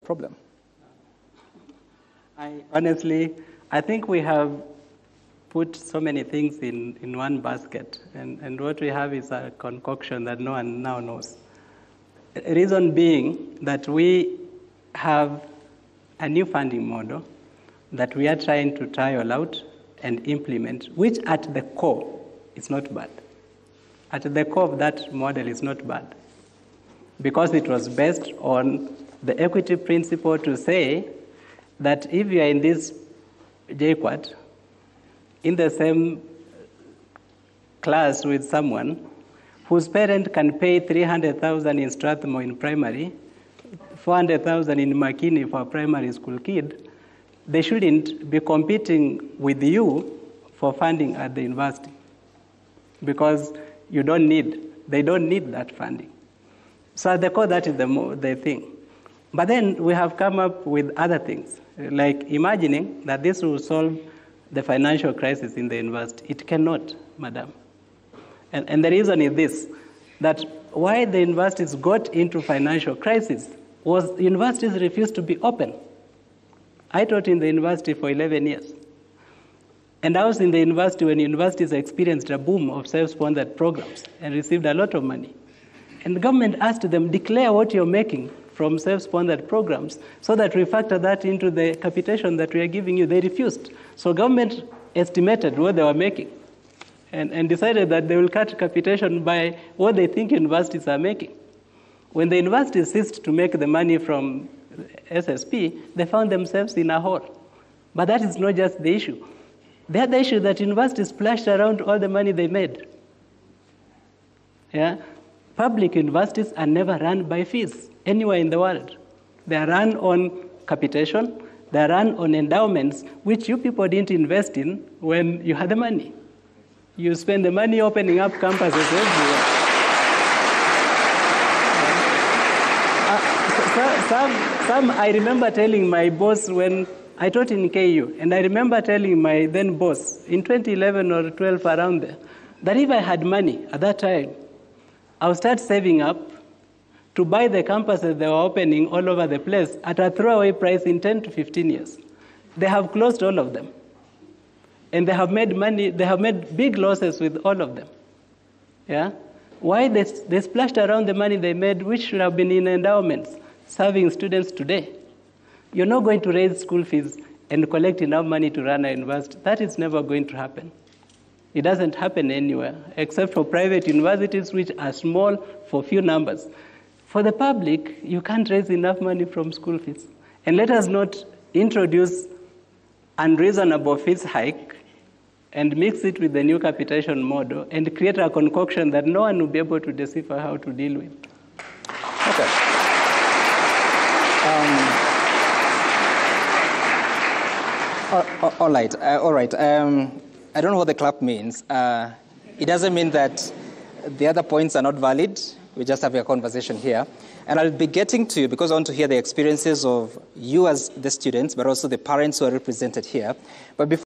problem? Honestly, I think we have put so many things in one basket, and what we have is a concoction that no one now knows. Reason being that we have a new funding model that we are trying to trial out and implement, which at the core is not bad. At the core of that model is not bad, because it was based on the equity principle to say that if you are in this JQuat, in the same class with someone whose parent can pay 300,000 in Strathmore in primary, 400,000 in McKinney for a primary school kid, they shouldn't be competing with you for funding at the university, because they don't need that funding. So at the core, that is the thing. But then we have come up with other things, like imagining that this will solve the financial crisis in the university. It cannot, madam. And the reason is this, that why the universities got into financial crisis was universities refused to be open. I taught in the university for 11 years. And I was in the university when universities experienced a boom of self-sponsored programs and received a lot of money. And the government asked them, declare what you're making from self-sponsored programs so that we factor that into the capitation that we are giving you. They refused. So government estimated what they were making and decided that they will cut capitation by what they think universities are making. When the universities ceased to make the money from SSP, they found themselves in a hole. But that is not just the issue. The other issue that universities splashed around all the money they made. Yeah? Public universities are never run by fees anywhere in the world. They are run on capitation, they are run on endowments, which you people didn't invest in when you had the money. You spend the money opening up campuses everywhere. Some I remember telling my boss when I taught in KU, and I remember telling my then boss in 2011 or 12 around there, that if I had money at that time, I would start saving up to buy the campuses they were opening all over the place at a throwaway price in 10 to 15 years. They have closed all of them. And they have made money, they have made big losses with all of them. Yeah? Why? They splashed around the money they made, which should have been in endowments, serving students today. You're not going to raise school fees and collect enough money to run a university. That is never going to happen. It doesn't happen anywhere, except for private universities, which are small for few numbers. For the public, you can't raise enough money from school fees. And let us not introduce unreasonable fees hike and mix it with the new capitation model and create a concoction that no one will be able to decipher how to deal with. Okay. All right. I don't know what the clap means. It doesn't mean that the other points are not valid. We're just having a conversation here. And I'll be getting to, because I want to hear the experiences of you as the students, but also the parents who are represented here. But before